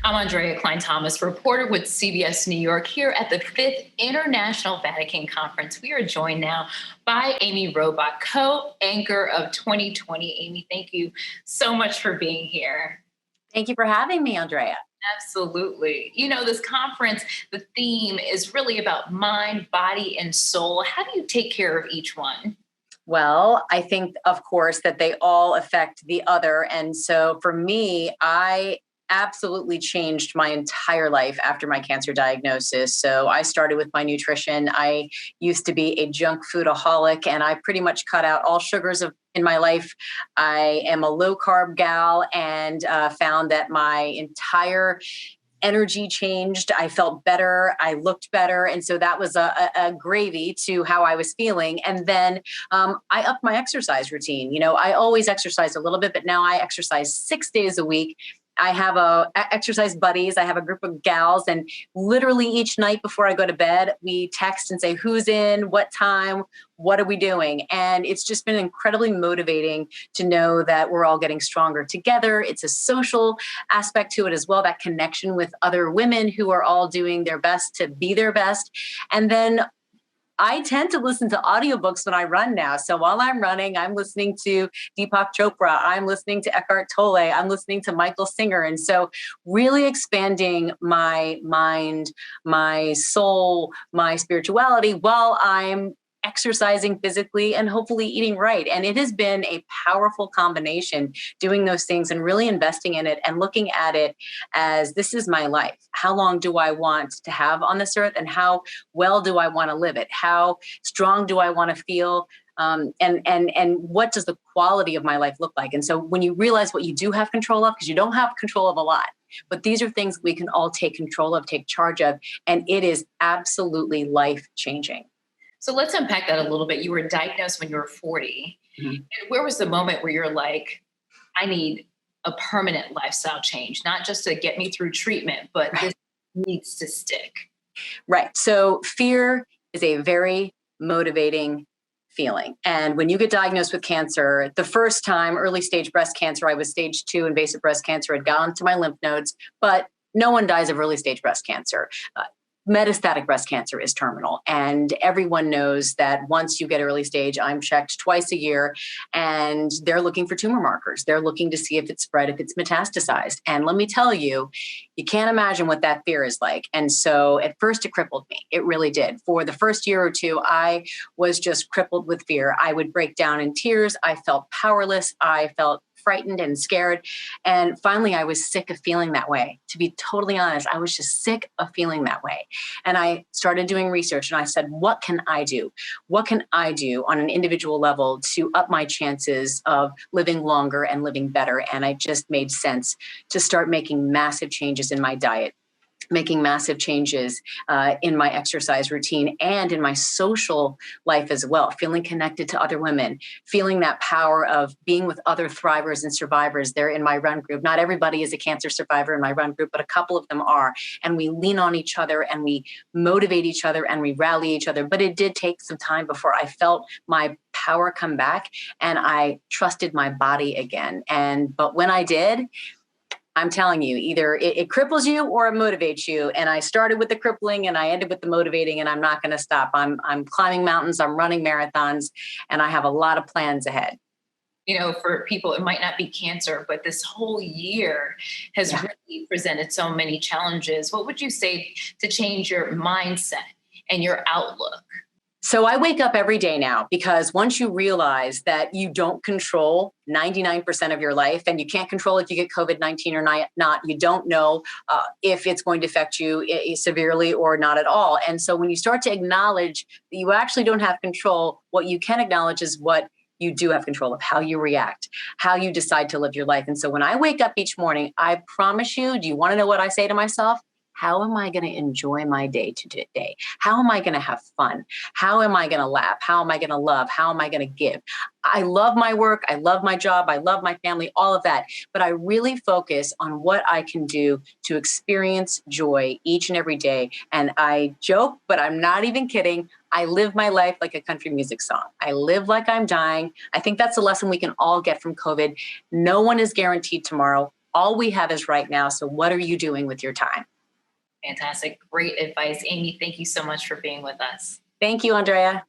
I'm Andrea Klein-Thomas, reporter with CBS New York here at the 5th International Vatican Conference. We are joined now by Amy Robach, co-anchor of 2020. Amy, thank you so much for being here. Thank you for having me, Andrea. Absolutely. You know, this conference, the theme is really about mind, body, and soul. How do you take care of each one? Well, I think, of course, that they all affect the other. And so for me, I absolutely changed my entire life after my cancer diagnosis. So I started with my nutrition. I used to be a junk foodaholic, and I pretty much cut out all sugars in my life. I am a low carb gal, and found that my entire energy changed. I felt better. I looked better. And so that was a gravy to how I was feeling. And then I upped my exercise routine. You know, I always exercise a little bit, but now I exercise 6 days a week. I have exercise buddies. I have a group of gals, and literally each night before I go to bed, we text and say, who's in, what time, what are we doing? And it's just been incredibly motivating to know that we're all getting stronger together. It's a social aspect to it as well, that connection with other women who are all doing their best to be their best. And then I tend to listen to audiobooks when I run now. So while I'm running, I'm listening to Deepak Chopra, I'm listening to Eckhart Tolle, I'm listening to Michael Singer. And so really expanding my mind, my soul, my spirituality while I'm exercising physically and hopefully eating right. And it has been a powerful combination doing those things and really investing in it and looking at it as this is my life. How long do I want to have on this earth, and how well do I want to live it? How strong do I want to feel? And what does the quality of my life look like? And so when you realize what you do have control of, because you don't have control of a lot, but these are things we can all take control of, take charge of, and it is absolutely life-changing. So let's unpack that a little bit. You were diagnosed when you were 40. Mm-hmm. And where was the moment where you're like, I need a permanent lifestyle change, not just to get me through treatment, but this needs to stick? Right. So fear is a very motivating feeling. And when you get diagnosed with cancer, the first time, early stage breast cancer, I was stage 2 invasive breast cancer, had gone to my lymph nodes, but no one dies of early stage breast cancer. Metastatic breast cancer is terminal. And everyone knows that once you get early stage, I'm checked twice a year, and they're looking for tumor markers. They're looking to see if it's spread, if it's metastasized. And let me tell you, you can't imagine what that fear is like. And so at first it crippled me. It really did. For the first year or two, I was just crippled with fear. I would break down in tears. I felt powerless. I felt frightened and scared. And finally, I was sick of feeling that way. To be totally honest, I was just sick of feeling that way. And I started doing research, and I said, what can I do? What can I do on an individual level to up my chances of living longer and living better? And it just made sense to start making massive changes in my diet, making massive changes in my exercise routine and in my social life as well, feeling connected to other women, feeling that power of being with other thrivers and survivors there in my run group. Not everybody is a cancer survivor in my run group, but a couple of them are. And we lean on each other, and we motivate each other, and we rally each other. But it did take some time before I felt my power come back and I trusted my body again. But when I did, I'm telling you, either it cripples you or it motivates you. And I started with the crippling and I ended with the motivating, and I'm not going to stop. I'm climbing mountains, I'm running marathons, and I have a lot of plans ahead. You know, for people, it might not be cancer, but this whole year has really presented so many challenges. What would you say to change your mindset and your outlook? So I wake up every day now, because once you realize that you don't control 99% of your life, and you can't control if you get COVID-19 or not, you don't know if it's going to affect you severely or not at all. And so when you start to acknowledge that you actually don't have control, what you can acknowledge is what you do have control of, how you react, how you decide to live your life. And so when I wake up each morning, I promise you, do you want to know what I say to myself? How am I going to enjoy my day today? How am I going to have fun? How am I going to laugh? How am I going to love? How am I going to give? I love my work. I love my job. I love my family, all of that. But I really focus on what I can do to experience joy each and every day. And I joke, but I'm not even kidding. I live my life like a country music song. I live like I'm dying. I think that's a lesson we can all get from COVID. No one is guaranteed tomorrow. all we have is right now. So what are you doing with your time? Fantastic. Great advice. Amy, thank you so much for being with us. Thank you, Andrea.